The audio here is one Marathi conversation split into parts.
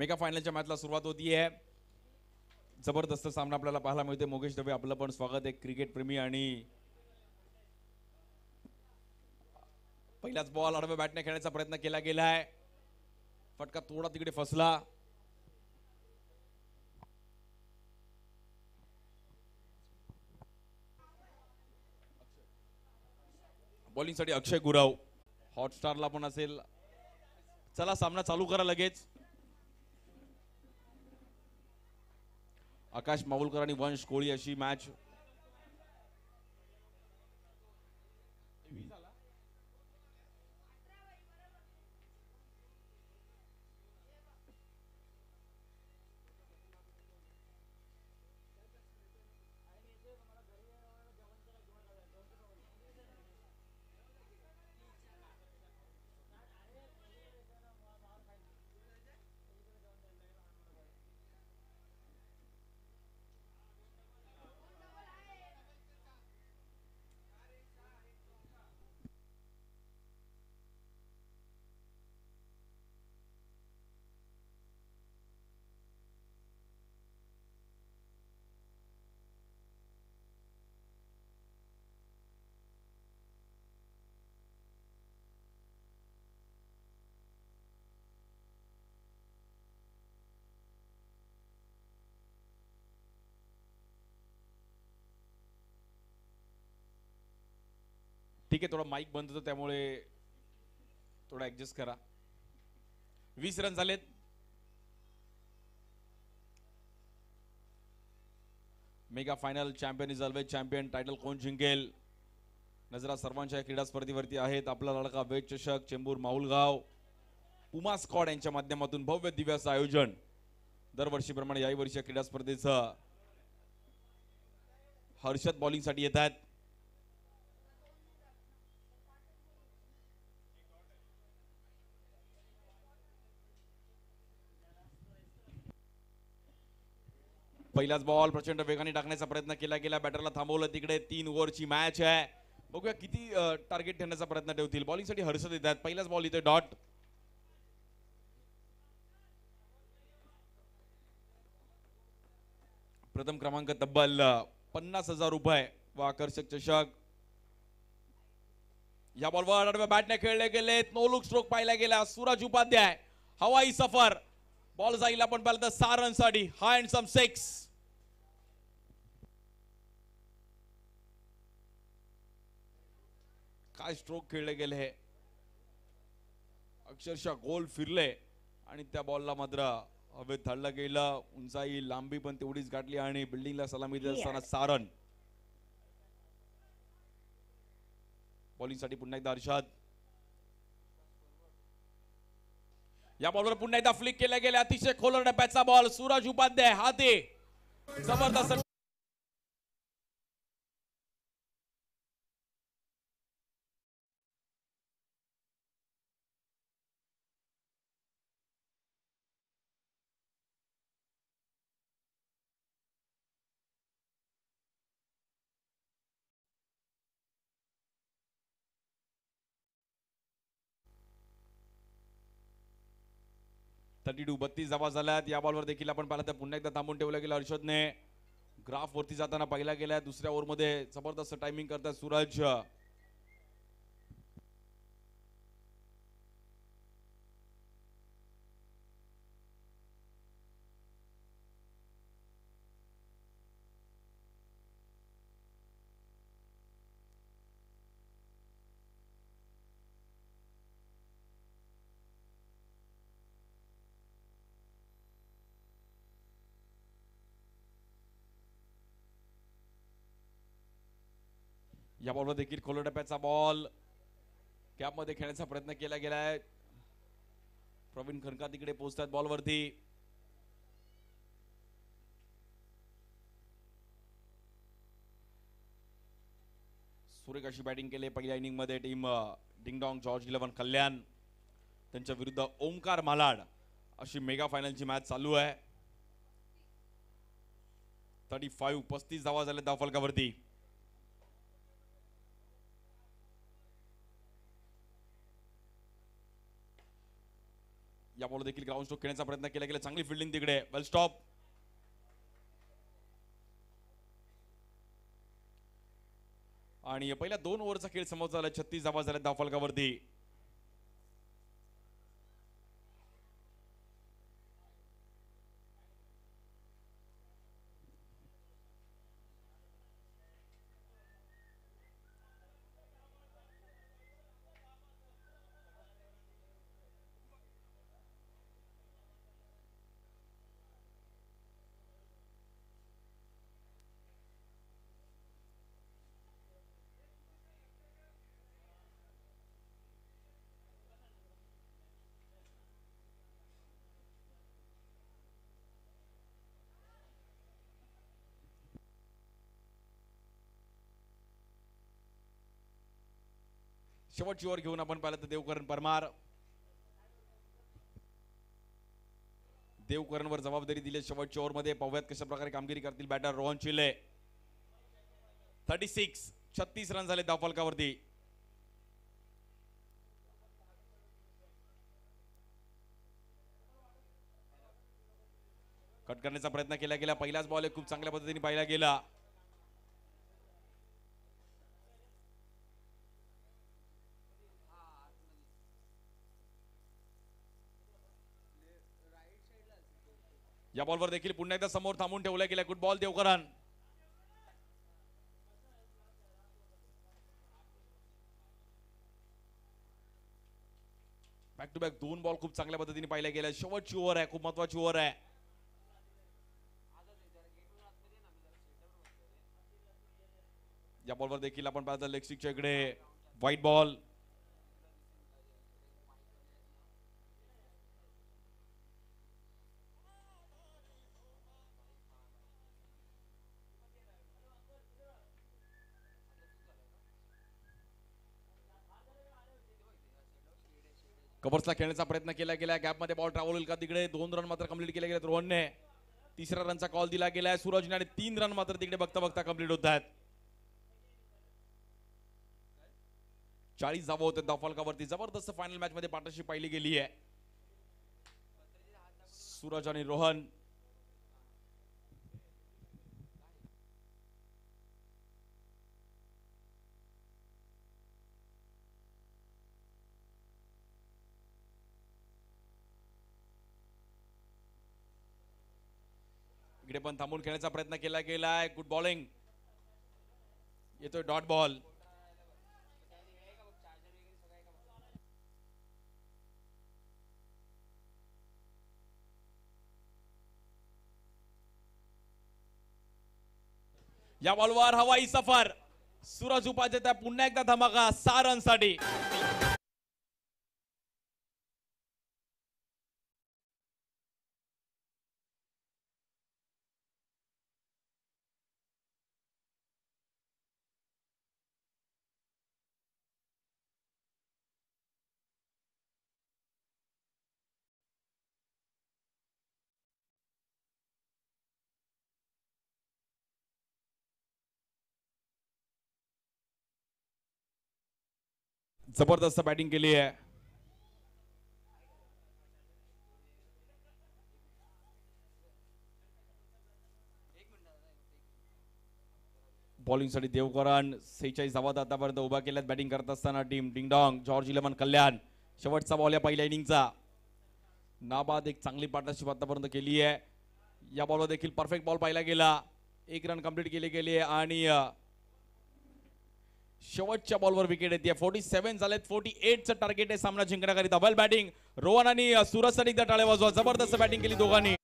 मेगा फायनलच्या मॅचला सुरुवात होतीये. जबरदस्त सामना आपल्याला पाहायला मिळते. मोगेश दवे आपलं पण स्वागत आहे, क्रिकेट प्रेमी. आणि पहिलाच बॉल आडव्या बॅटने खेळण्याचा प्रयत्न केला गेलाय. फटका थोडा तिकडे फसला. बॉलिंगसाठी अक्षय गुरव हॉटस्टारला पण असेल. चला सामना चालू करा लगेच. आकाश माऊलकर आणि वंश कोळी अशी मॅच. ठीक आहे, थोडा माईक बंद होतो त्यामुळे थोडा ऍडजस्ट करा. 20 रन झालेत. Mega final champion is always champion. Title कोण जिंकेल नजरा सर्वांच्या क्रीडा स्पर्धेवरती आहेत. आपला लढका वेद चषक चेंबूर माहुलगाव पुमा स्क्वॉड यांच्या माध्यमातून भव्य दिव्य असं आयोजन. दरवर्षीप्रमाणे याही वर्षी क्रीडा स्पर्धेचं हर्षद बॉलिंग साठी येत आहेत. पहिलाच बॉल प्रचंड वेगाने टाकण्याचा प्रयत्न केला गेला. बॅटरला थांबवलं. तिकडे 3 ओव्हरची मॅच आहे. बघूया किती टार्गेट ठेवण्याचा प्रयत्न ठेवतील. बॉलिंगसाठी हर्षद येतात. पहिलाच बॉल इथे डॉट. प्रथम क्रमांक तब्बल 50,000 रुपये व आकर्षक चषक. या बॉलवर आडव्या बॅटने खेळले गेले. नो लुक स्ट्रोक पाहिला गेला. सूरज उपाध्याय हवाई सफर. बॉल जाईल आपण पाहिलं तर 6 रन साठी. हा अँड सम 6. काय स्ट्रोक खेळले गेले हे. अक्षरशः गोल फिरले आणि त्या बॉलला मात्र हवेत धाडलं गेलं. उंचाई लांबी पण तेवढीच गाठली आणि बिल्डिंगला सलामी देत असताना 6 रन. बॉलिंगसाठी पुन्हा एकदा हर्षद. या बॉलवर पुन्हा एकदा फ्लिक केला गेला. अतिशय खोलर डब्याचा बॉल. सूरज उपाध्याय हाते जबरदस्त. थर्टी 32 धावा झाल्यात. या बॉलवर देखील आपण पाहिलं तर पुन्हा एकदा थांबून ठेवलं गेलं हर्षदने. ग्राफ वरती जाताना पाहिला गेला. दुसऱ्या ओव्हरमध्ये जबरदस्त टायमिंग करतात सूरज. या बॉलवर देखील खोल टप्प्याचा बॉल. कॅप मध्ये खेळण्याचा प्रयत्न केला गेलाय. प्रवीण खनका तिकडे पोहोचतात बॉलवरती. सुरेख अशी बॅटिंग केली पहिल्या इनिंग मध्ये टीम डिंगडॉंग जॉर्ज 11 कल्याण. त्यांच्या विरुद्ध ओमकार मालाड अशी मेगा फायनलची मॅच चालू आहे. 35 धावा झाले धावफलकावरती. या बॉल देखील ग्राउंड स्ट्रोक खेळण्याचा प्रयत्न केला गेला. चांगली फिल्डिंग तिकडे. वेल स्टॉप. आणि पहिल्या 2 ओव्हरचा खेळ समाप्त झाला. 36 धावा झाल्या धावफलकावरती. शेवटची ओव्हर घेऊन आपण पाहिलं तर देवकरण परमार. देवकरणवर जबाबदारी दिली शेवटच्या ओव्हरमध्ये. पाहूयात कशा प्रकारे कामगिरी करतील बॅटर रोहन चिले. 36 रन झाले धावफलकावरती. कट करण्याचा प्रयत्न केला गेला. पहिलाच बॉल खूप चांगल्या पद्धतीने पाहिला गेला. या बॉलवर देखील पुन्हा एकदा समोर थांबून ठेवला गेला. Good ball Devkaran. Back to back 2 ball खूप चांगल्या पद्धतीने पाहिल्या गेल्या. शेवटची ओव्हर आहे, खूप महत्वाची ओव्हर आहे. या बॉलवर देखील आपण पाहता लेग स्टिकच्या इकडे व्हाईट बॉल. कव्हर्सला खेळण्याचा प्रयत्न केला गेला. गॅपमध्ये बॉल ट्रॅव्हल होईल का तिकडे. 2 रन मात्र कंप्लीट केले गेले रोहनने. 3ऱ्या रनचा कॉल दिला गेलाय सूरजने आणि 3 रन मात्र तिकडे बघता बघता कंप्लीट होत आहेत. 40 धावा होते धावफलकावरती. जबरदस्त फायनल मॅच मध्ये पार्टनरशिप पाहिली गेली आहे. सूरज आणि रोहन. इकडे पण थांबून खेळण्याचा प्रयत्न केला गेलाय. Good bowling. येतोय डॉट बॉल. या बॉलवर हवाई सफर. सूरज उपाध्याय पुन्हा एकदा धमाका 6 रन साठी. जबरदस्त बॅटिंग केली आहे. बॉलिंगसाठी देवकरण 46 धावा आतापर्यंत उभा केल्यात बॅटिंग करत असताना टीम डिंगडॉंग. जॉर्ज इलेव्हन कल्याण. शेवटचा बॉल या पहिल्या इनिंगचा. नाबाद एक चांगली पार्टनरशिप आतापर्यंत केली आहे. या बॉलवर देखील परफेक्ट बॉल पाहिला गेला. 1 रन कंप्लीट केले गेले आणि शेवटच्या बॉलवर विकेट येते. 47 झालेत. 48चं टार्गेट आहे सामना जिंकण्याकरिता. वेल बॅटिंग रोहन आणि सूरजसाठी एकदा टाळ्या वाजवा. जबरदस्त बॅटिंग केली दोघांनी.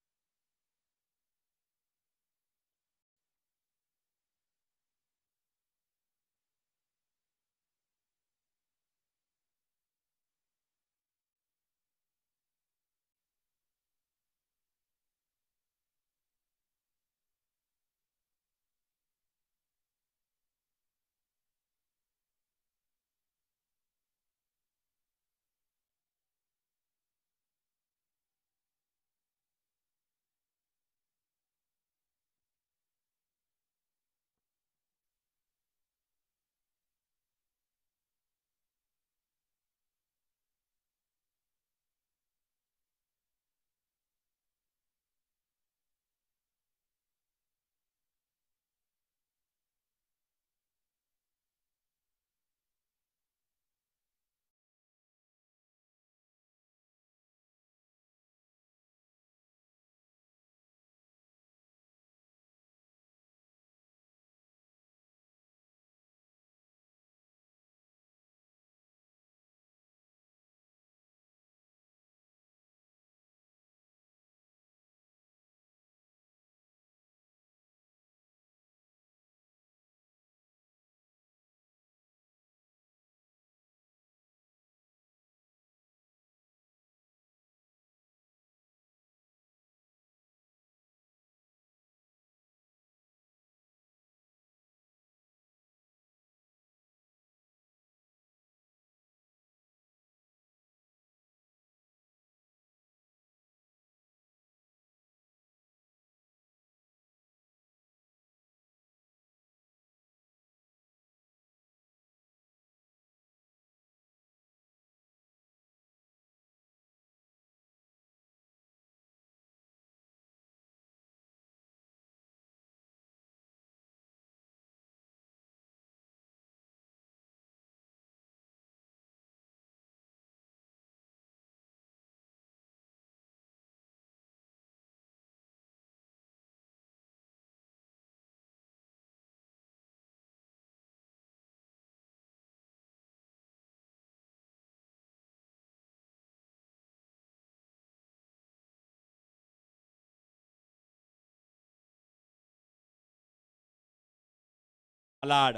लाड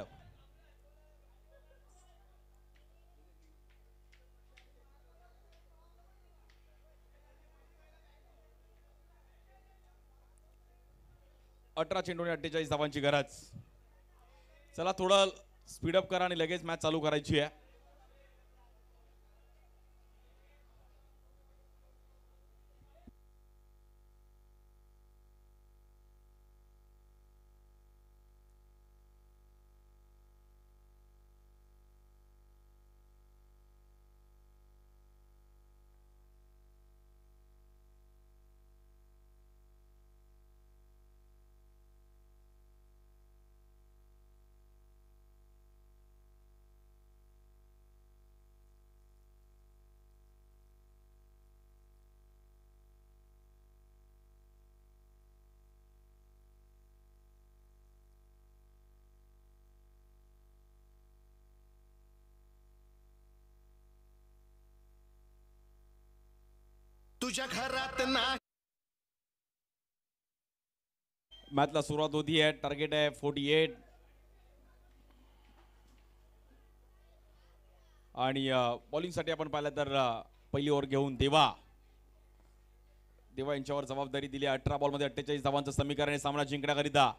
अठरा चेंडूने 48 धावांची गरज. चला थोडं स्पीडअप करा आणि लगेच मॅच चालू करायची आहे. तुझ्या घरात नाही. मॅचला सुरुवात होती आहे. टार्गेट आहे 48 आणि बॉलिंग साठी आपण पाहिलं तर पहिली ओव्हर घेऊन देवा यांच्यावर जबाबदारी दिली. 18 बॉल मध्ये 48 धावांचं समीकरण सामना जिंकण्याकरिता.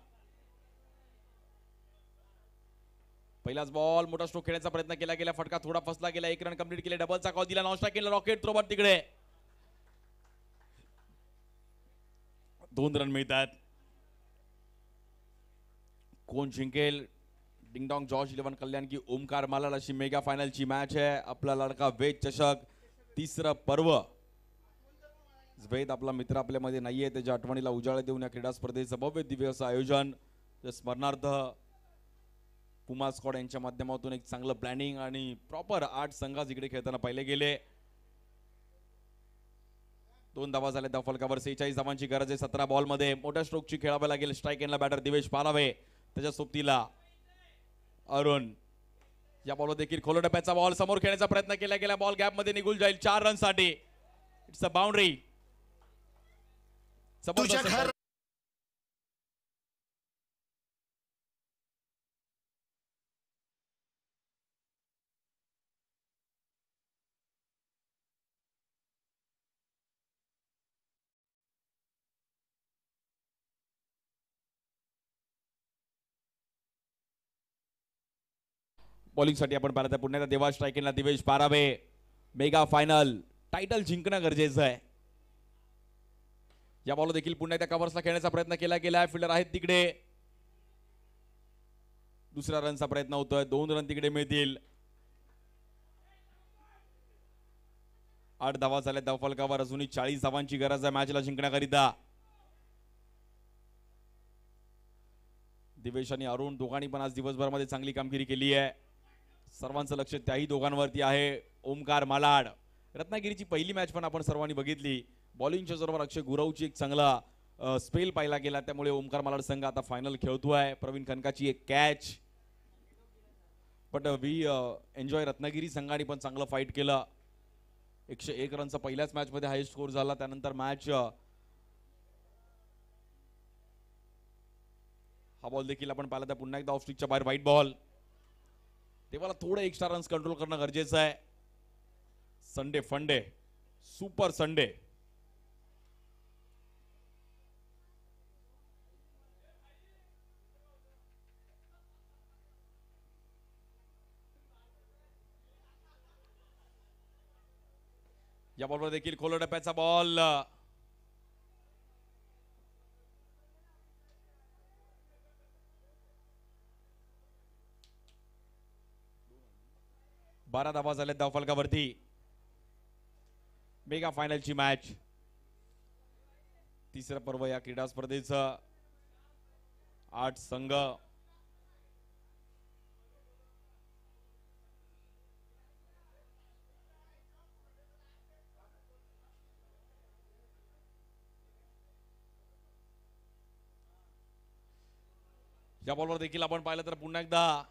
पहिलाच बॉल मोठा स्ट्रोक खेळण्याचा प्रयत्न केला गेला. फटका थोडा फसला गेला. 1 रन कंप्लीट केले. डबलचा कॉल दिला. नॉन केला. रॉकेट थ्रोवर तिकडे 2 रन मिळतात. कोण जिंकेल? डिंगडॉंग जॉर्ज 11 कल्याण की ओमकार मालाड अशी मेगा फायनलची मॅच आहे. आपला लाडका वेद चषक तिसरं पर्व. वेद आपला मित्र आपल्यामध्ये नाहीये. त्याच्या आठवणीला उजाळा देऊन या क्रीडा स्पर्धेचं भव्य दिव्य असं आयोजन स्मरणार्थ पुमा स्क्वॉड यांच्या माध्यमातून एक चांगलं प्लॅनिंग आणि प्रॉपर 8 संघात इकडे खेळताना पाहिले गेले. 2 धावा झाल्या त्या फलकावर. 46 धावांची गरज आहे 17 बॉल मध्ये. मोठ्या स्ट्रोकची खेळावे लागेल. स्ट्राईक एंडला बॅटर दिवेश पारावे. त्याच्या सोबतीला अरुण. या बॉलवर देखील खोल टप्प्याचा बॉल समोर खेळण्याचा प्रयत्न केला गेला. बॉल गॅप मध्ये निघून जाईल 4 रन साठी. It's a boundary. बॉलिंग साठी आपण पाहिलं तर पुन्हा देवा स्ट्रायकिंगला Divesh Parave. Mega final title जिंकणं गरजेचं आहे. या बॉल देखील पुन्हा एकदा कव्हर्सला खेळण्याचा प्रयत्न केला गेला. फिल्डर आहेत तिकडे. दुसऱ्या रनचा प्रयत्न होतोय. 2 रन तिकडे मिळतील. 8 धावा झाल्या धावफलकावर. अजूनही 40 धावांची गरज आहे मॅचला जिंकण्याकरिता. दिवेश आणि अरुण दोघांनी पण आज दिवसभरामध्ये चांगली कामगिरी केली आहे. सर्वांचं लक्ष त्याही दोघांवरती आहे. ओमकार मालाड. रत्नागिरीची पहिली मॅच पण आपण सर्वांनी बघितली. बॉलिंगच्या जोरावर अक्षय गुरवची एक चांगला स्पेल पाहिला गेला. त्यामुळे ओमकार मालाड संघ आता फायनल खेळतोय. प्रवीण खनकाची एक catch. But we enjoy. Ratnagiri संघाने पण चांगलं फाईट केलं. 101 रनचा पहिल्याच मॅच मध्ये हायस्ट स्कोर झाला. त्यानंतर मॅच हा बॉल देखील आपण पाहिला तर पुन्हा एकदा ऑफ स्टिकच्या बाहेर व्हाईट बॉल. तेव्हा थोडं एक्स्ट्रा रन्स कंट्रोल करणं गरजेचं आहे. संडे फंडे सुपर संडे. या बॉलवर देखील खोल टप्प्याचा बॉल. बारा धावा झाल्या धावफलकावरती. मेगा फायनलची मॅच. तिसरं पर्व या क्रीडा स्पर्धेचं. 8 संघ. या बॉलवर देखील आपण पाहिलं तर पुन्हा एकदा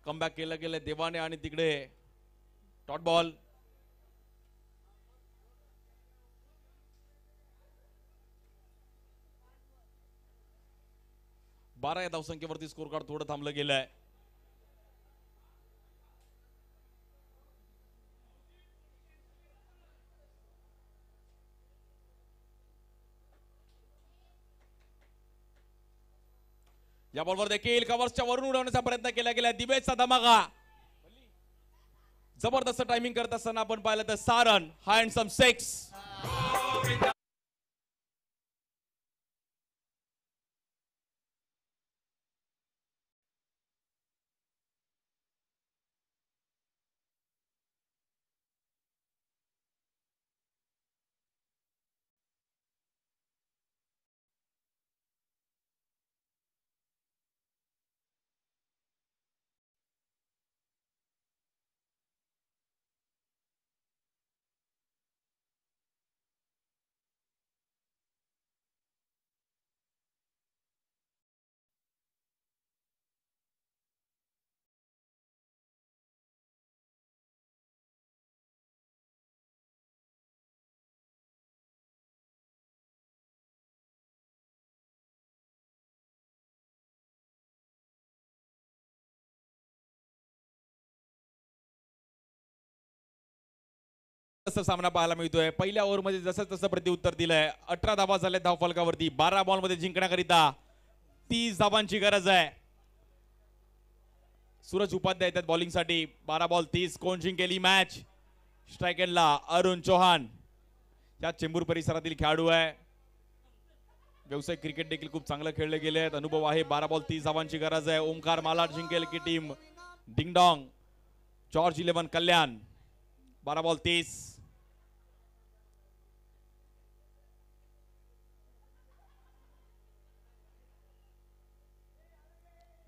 कमबॅक केलं गेलं देवाने आणि तिकडे डॉट बॉल. 12 या धावसंख्येवरती स्कोर कार्ड थोडं थांबलं गेलंय. या बॉलवर देखील कव्हर्सच्या वरून उडवण्याचा प्रयत्न केला गेला. दिवेशचा धमाका. जबरदस्त टायमिंग करत असताना आपण पाहिलं तर सारन हँडसम 6. सामना पाहायला मिळतोय. पहिल्या ओव्हरमध्ये जसं तसं प्रत्युत्तर दिलंय. 18 धावा झाल्या धावफलकावरती. 12 बॉलमध्ये जिंकण्याकरिता 30 धावांची गरज आहे. सूरज उपाध्याय येतात बॉलिंगसाठी. 12 बॉल 30. कोण जिंकेल मॅच? स्ट्राइक एंडला अरुण चौहान या चेंबूर परिसरातील खेळाडू आहे. व्यावसायिक क्रिकेट देखील खूप चांगलं खेळले गेले आहेत. अनुभव आहे. 12 बॉल 30 धावांची गरज आहे. ओमकार मालाड जिंकेल की team ding dong George 11 Kalyan? 12 ball 30.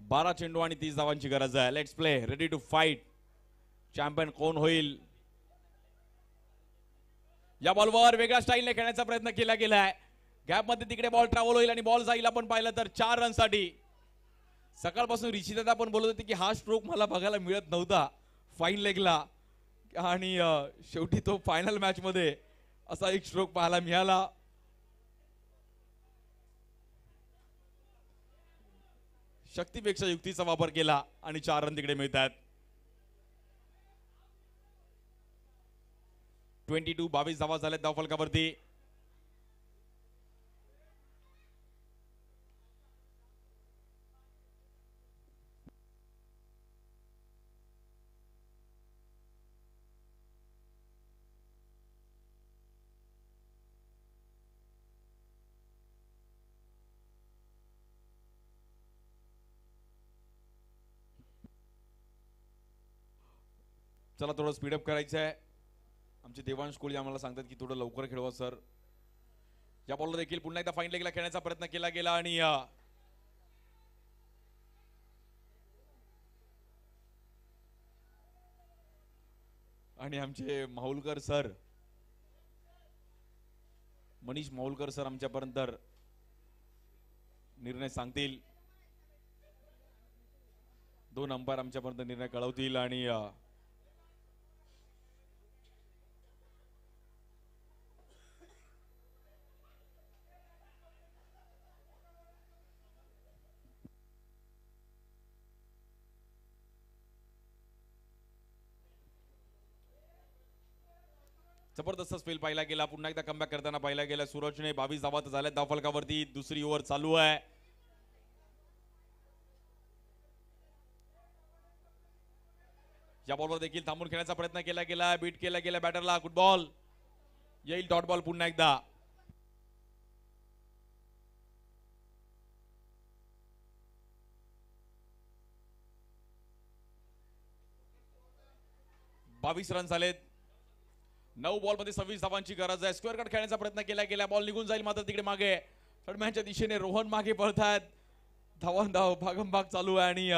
बारा चेंडू आणि 30 धावांची गरज आहे. Let's play. Ready to fight. Champion कोण होईल? या बॉलवर वेगळ्या स्टाईलने खेळण्याचा प्रयत्न केला गेलाय. गॅप मध्ये तिकडे बॉल ट्रॅव्हल होईल आणि बॉल जाईल. आपण पाहिलं तर 4 रनसाठी. सकाळपासून ऋषीदादा आपण बोलत होते की हा स्ट्रोक मला बघायला मिळत नव्हता फाईन लेगला, आणि शेवटी तो फायनल मॅच मध्ये असा एक स्ट्रोक पाहायला मिळाला. शक्तीपेक्षा युक्तीचा वापर केला आणि 4 रन तिकडे मिळतात. 22 धावा झाल्यात धावफलकावरती. चला थोडं स्पीडअप करायचं आहे. आमचे देवांश कोळी आम्हाला सांगतात की थोडं लवकर खेळवा सर. या बॉलवर देखील पुन्हा एकदा फाईन लेगला खेळण्याचा प्रयत्न केला गेला आणि आमचे माहुलकर सर, मनीष माहुलकर सर आमच्यापर्यंत निर्णय सांगतील. 2 अंपायर आमच्यापर्यंत निर्णय कळवतील आणि जबरदस्त स्पेल पाहिला गेला. पुन्हा एकदा कमबॅक करताना पाहिला गेला सूरजने. 22 धावा झाल्यात धावफलकावरती. दुसरी ओव्हर चालू आहे. या बॉलवर देखील थांबून खेळण्याचा प्रयत्न केला गेला. बीट केला गेला बॅटरला. गुड बॉल येईल. डॉट बॉल पुन्हा एकदा. बावीस रन झालेत. 9 बॉल मध्ये 26 धावांची गरज आहे. स्क्वेअर कट खेळण्याचा प्रयत्न केला गेला. बॉल निघून जाईल मात्र तिकडे मागे कडम्यांच्या दिशेने रोहन मागे पळतायत. धावन धाव भागमभाग चालू आहे आणि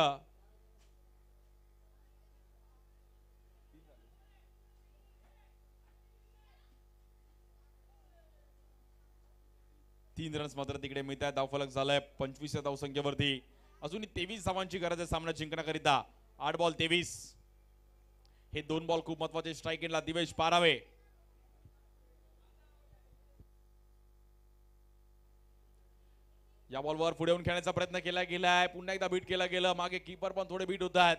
3 रन्स मात्र तिकडे मिळतात. धावफलक झालाय 25 धावसंख्येवरती. अजूनही 23 धावांची गरज आहे सामना जिंकण्याकरिता. 8 बॉल 23. हे 2 बॉल खूप महत्वाचे. स्ट्राइक एंडला दिवेश पारावे. या बॉलवर पुढे येऊन खेळण्याचा प्रयत्न केला गेलाय, पुन्हा एकदा बीट केला गेलं, मागे कीपर पण थोडे बीट होत आहेत.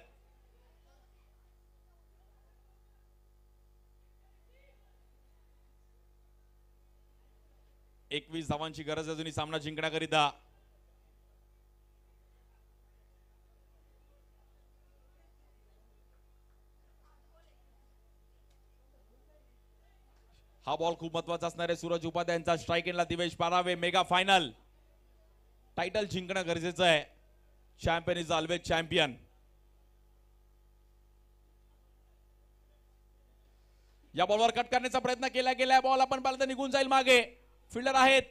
21 धावांची गरज अजूनही सामना जिंकण्याकरिता. हा बॉल खूप महत्वाचा असणार आहे. सूरज उपाध्यायांचा स्ट्राइक एंडला Divesh Parave. Mega final title जिंकणं गरजेचं आहे. Champion is always champion. या बॉलवर कट करण्याचा प्रयत्न केला गेलाय. बॉल आपण पाहिलं निघून जाईल मागे. फिल्डर आहेत.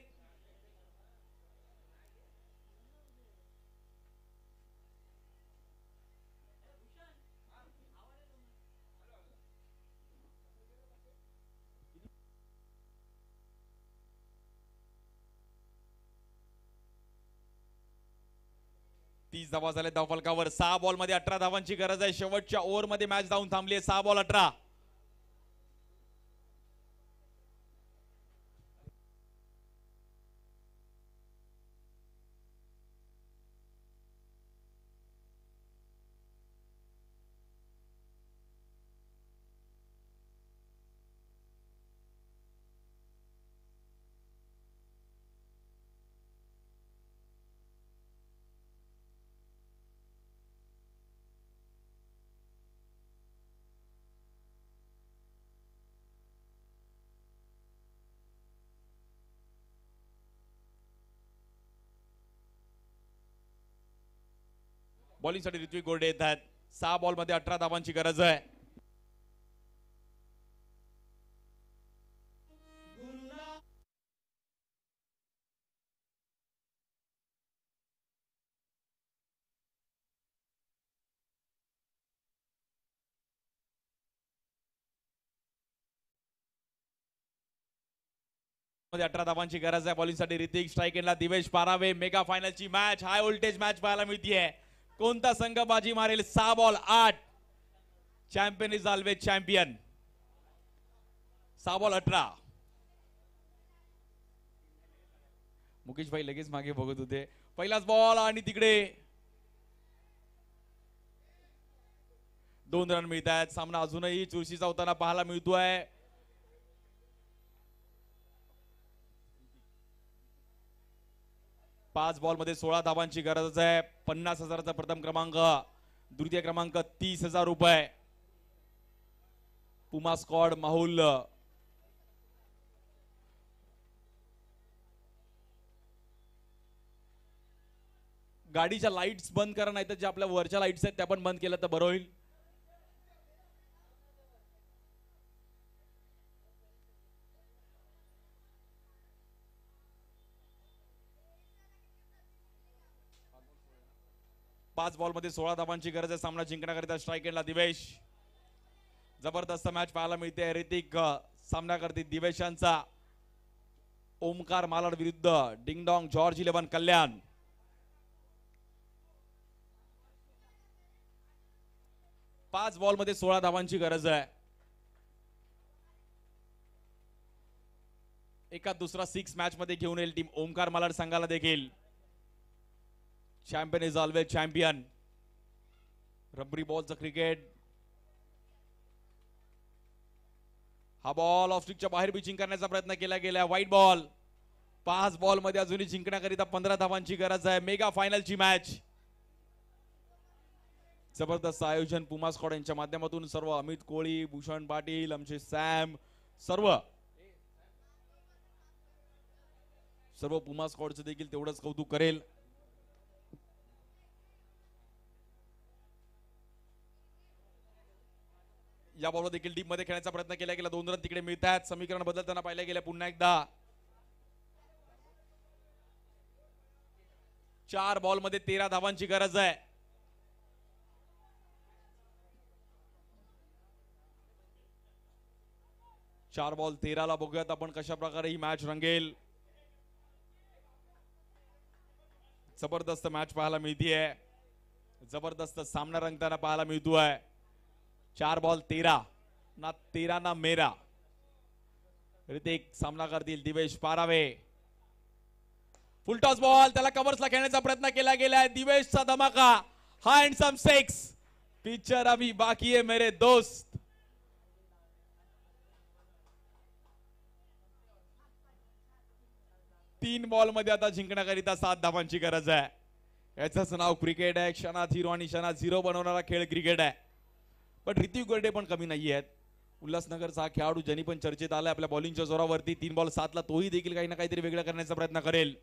तीस धावा झाले धावफलकावर. 6 बॉल मध्ये 18 धावांची गरज आहे. शेवटच्या ओव्हर मध्ये मॅच धावून थांबली आहे. 6 बॉल 18. बॉलिंगसाठी ऋत्विक गोरडे येत आहेत. 6 बॉल मध्ये 18 धावांची गरज आहे. मध्ये 18 धावांची गरज आहे. बॉलिंगसाठी ऋतिक. स्ट्राइक एंडला दिवेश पारावे. मेगा फायनलची मॅच हाय व्होल्टेज मॅच पाहायला मिळतीये. कोणता संघ बाजी मारेल? 6 ball 8. Champion is always champion. 6 ball 18. Mukesh bhai लगेच मागे बघत होते. पहिलाच बॉल आणि तिकडे 2 रन मिळत आहेत. सामना अजूनही चुरशीचा होताना पाहायला मिळतोय. पाच बॉल मध्ये 16 धावांची गरज आहे. 50,000चा प्रथम क्रमांक. द्वितीय क्रमांक 30,000 रुपये. पुमा स्क्वॉड माहुल. गाडीच्या लाईट्स बंद करा, नाही तर जे आपल्या वरच्या लाईट्स आहेत त्या पण बंद केल्या तर बरं होईल. पाच बॉल मध्ये 16 धावांची गरज आहे. सामना जिंकण्याकरिता स्ट्राइक एंडला दिवेश. जबरदस्त मॅच पाहायला मिळते. ऋतिक सामन्याकरती दिवेशांचा. ओमकार मालाड विरुद्ध डिंगडॉंग जॉर्ज 11 कल्याण. पाच बॉल मध्ये 16 धावांची गरज आहे. एका दुसरा 6 मॅच मध्ये घेऊन येईल टीम ओमकार मालाड संघाला देखील. Champion is always champion. रबरी बॉलचं क्रिकेट. हा बॉल ऑफ स्टिकच्या बाहेर पिचिंग करण्याचा प्रयत्न केला गेला. White ball. 5 बॉल मध्ये अजूनही जिंकण्याकरिता 15 धावांची गरज आहे. मेगा फायनलची मॅच. जबरदस्त आयोजन पुमा स्क्वॉड यांच्या माध्यमातून. सर्व अमित कोळी, भूषण पाटील, आमचे सॅम, सर्व पुमा स्क्वॉडचं देखील तेवढंच कौतुक करेल. या बॉलवर देखील टीम मध्ये खेळण्याचा प्रयत्न केला गेला. 2 रन तिकडे मिळतात. समीकरण बदलताना पाहिलं गेलं पुन्हा एकदा. 4 बॉल मध्ये 13 धावांची गरज आहे. चार बॉल 13 ला बघूयात आपण कशा प्रकारे ही मॅच रंगेल. जबरदस्त मॅच पाहायला मिळतीये. जबरदस्त सामना रंगताना पाहायला मिळतोय. 4 बॉल 13 ना 13 ना मेरा. ऋतिक सामना करतील. दिवेश पारावे. फुलटॉस बॉल, त्याला कव्हर्सला खेळण्याचा प्रयत्न केला गेलाय. दिवेशचा धमाका, हा हँडसम सिक्स. पिक्चर अभी बाकी है मेरे दोस्त. तीन बॉल मध्ये आता जिंकण्याकरिता 7 धावांची गरज आहे. याचंच नाव क्रिकेट आहे. क्षणात हिरो आणि क्षणात झिरो बनवणारा खेळ क्रिकेट आहे. पण ऋतिक गोरडे पण कमी नाही आहेत. उल्हासनगरचा हा खेळाडू ज्यांनी पण चर्चेत आलाय आपल्या बॉलिंगच्या जोरावरती. 3 बॉल 7 ला तोही देखील काही ना काहीतरी वेगळं करण्याचा प्रयत्न करेल.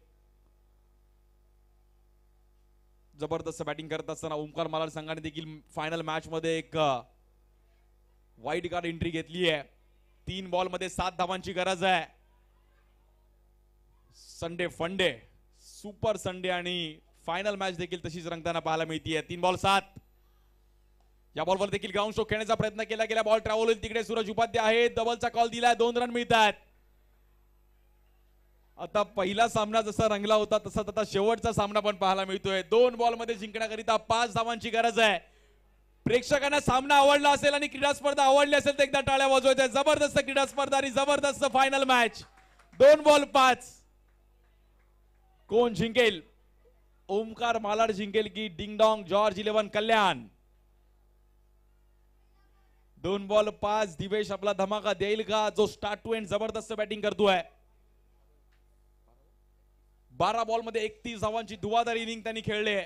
जबरदस्त बॅटिंग करत असताना ओमकार मालाड संघाने देखील फायनल मॅच मध्ये एक वाईट कार्ड एंट्री घेतली आहे. 3 बॉल मध्ये 7 धावांची गरज आहे. संडे फंडे, सुपर संडे आणि फायनल मॅच देखील तशीच रंगताना पाहायला मिळते. 3 बॉल 7. या बॉलवर देखील ग्राउंड स्ट्रोक खेळण्याचा प्रयत्न केला गेला. बॉल ट्रॅव्हल होईल तिकडे. सूरज उपाध्याय आहे. डबलचा कॉल दिलाय. 2 रन मिळतात. आता पहिला सामना जसा रंगला होता तसाच आता शेवटचा सामना पण पाहायला मिळतोय. 2 बॉल मध्ये जिंकण्याकरिता 5 धावांची गरज आहे. प्रेक्षकांना सामना आवडला असेल आणि क्रीडा स्पर्धा आवडली असेल तर एकदा टाळ्या वाजवायच्या. जबरदस्त क्रीडा स्पर्धा आणि जबरदस्त फायनल मॅच. 2 बॉल 5. कोण जिंकेल? ओमकार मालाड जिंकेल की डिंग डॉंग जॉर्ज 11 कल्याण? 2 बॉल 5. दिवेश आपला धमाका देईल का? जो स्टार्ट टू एंड जबरदस्त बॅटिंग करतोय. 12 बॉल मध्ये 31 धावांची धुवाधार इनिंग त्यांनी खेळले.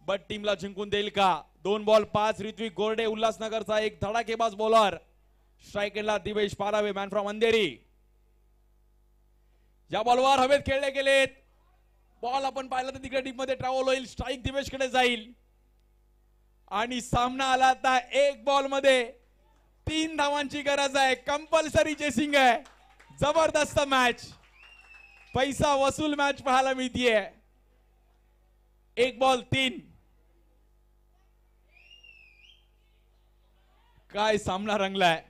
बट टीमला जिंकून देईल का? 2 बॉल 5. ऋत्विक गोरडे उल्हासनगरचा एक धडाकेबाज बॉलर. स्ट्राईक एंडला दिवेश पारावे, मॅन फ्रॉम अंधेरी. या बॉलवर हवेत खेळले गेलेत. बॉल आपण पाहिला तर तिकडे डीप मध्ये ट्रॅव्हल होईल. स्ट्राईक दिवेशकडे जाईल आणि सामना आला आता 1 बॉल मध्ये 3 धावांची गरज आहे. कंपल्सरी चेसिंग आहे. जबरदस्त मॅच, पैसा वसूल मॅच पाहायला मिळतीये. 1 बॉल 3. काय सामना रंगलाय.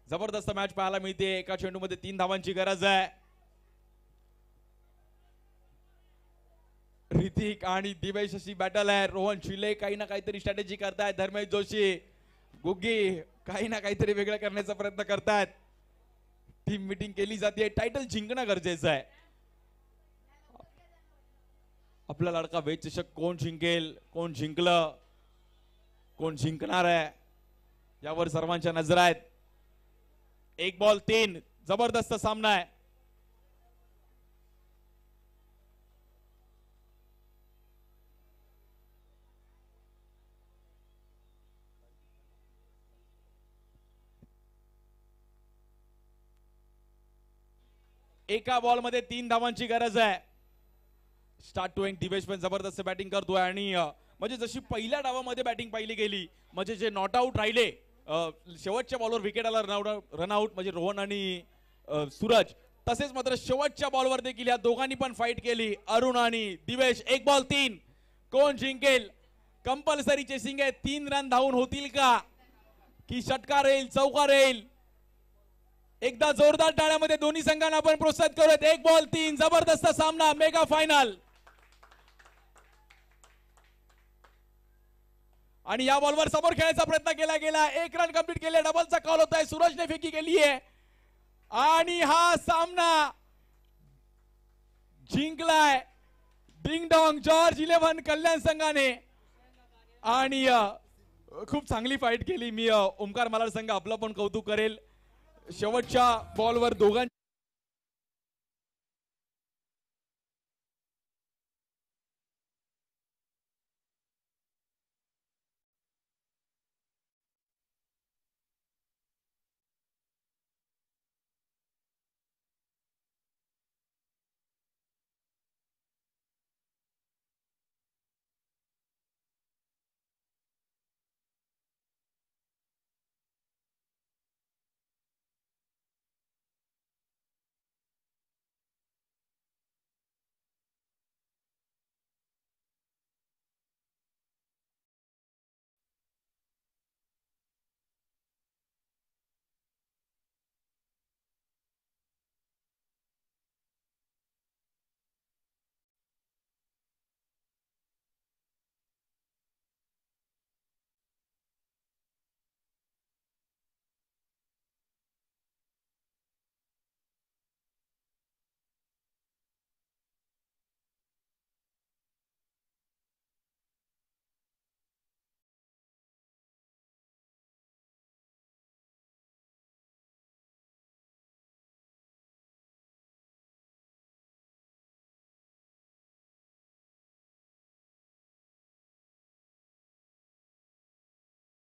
जबरदस्त मॅच पाहायला मिळते. एका चेंडूमध्ये 3 धावांची गरज आहे. ऋतिक आणि दिवेश अशी बॅटल आहे. रोहन शिले काही ना काहीतरी स्ट्रॅटेजी करतायत. धर्मेश जोशी, गुग्गी काही ना काहीतरी वेगळं करण्याचा प्रयत्न करतायत. टीम मीटिंग केली जाते. टायटल जिंकणं गरजेचं आहे. आपला लाडका वेद चषक कोण जिंकेल, कोण जिंकलं, कोण जिंकणार आहे यावर सर्वांच्या नजर आहेत. 1 बॉल 3. जबरदस्त सामना आहे. एका बॉल मध्ये 3 धावांची गरज आहे. स्टार्ट टू एंड दिवेश पण जबरदस्त बॅटिंग करतोय आणि म्हणजे जशी पहिल्या डावामध्ये बॅटिंग पाहिली गेली, म्हणजे जे नॉट आउट राहिले शेवटच्या बॉलवर विकेट आला, रन आउट म्हणजे रोहन आणि सूरज, तसेच मात्र शेवटच्या बॉलवर देखील या दोघांनी पण फाईट केली. अरुण आणि दिवेश. 1 बॉल 3. कोण जिंकेल? कंपल्सरी चेसिंग आहे. 3 रन धावून होतील का की षटकार येईल, चौकार येईल? एकदा जोरदार टाळ्यामध्ये दोन्ही संघांना आपण प्रोत्साहित करूयात. 1 बॉल 3. जबरदस्त सामना, मेगा फायनल. आणि या बॉलवर समोर खेळायचा प्रयत्न केला गेला. 1 रन कंप्लीट केले. डबलचा कॉल होत आहे. सूरजने फेकी केली आहे आणि हा सामना जिंकलाय डिंग डॉंग जॉर्ज 11 कल्याण संघाने. आणि खूप चांगली फाईट केली. मी ओमकार मालाड संघ आपलं पण कौतुक करेल. शेवटच्या बॉलवर दोघांनी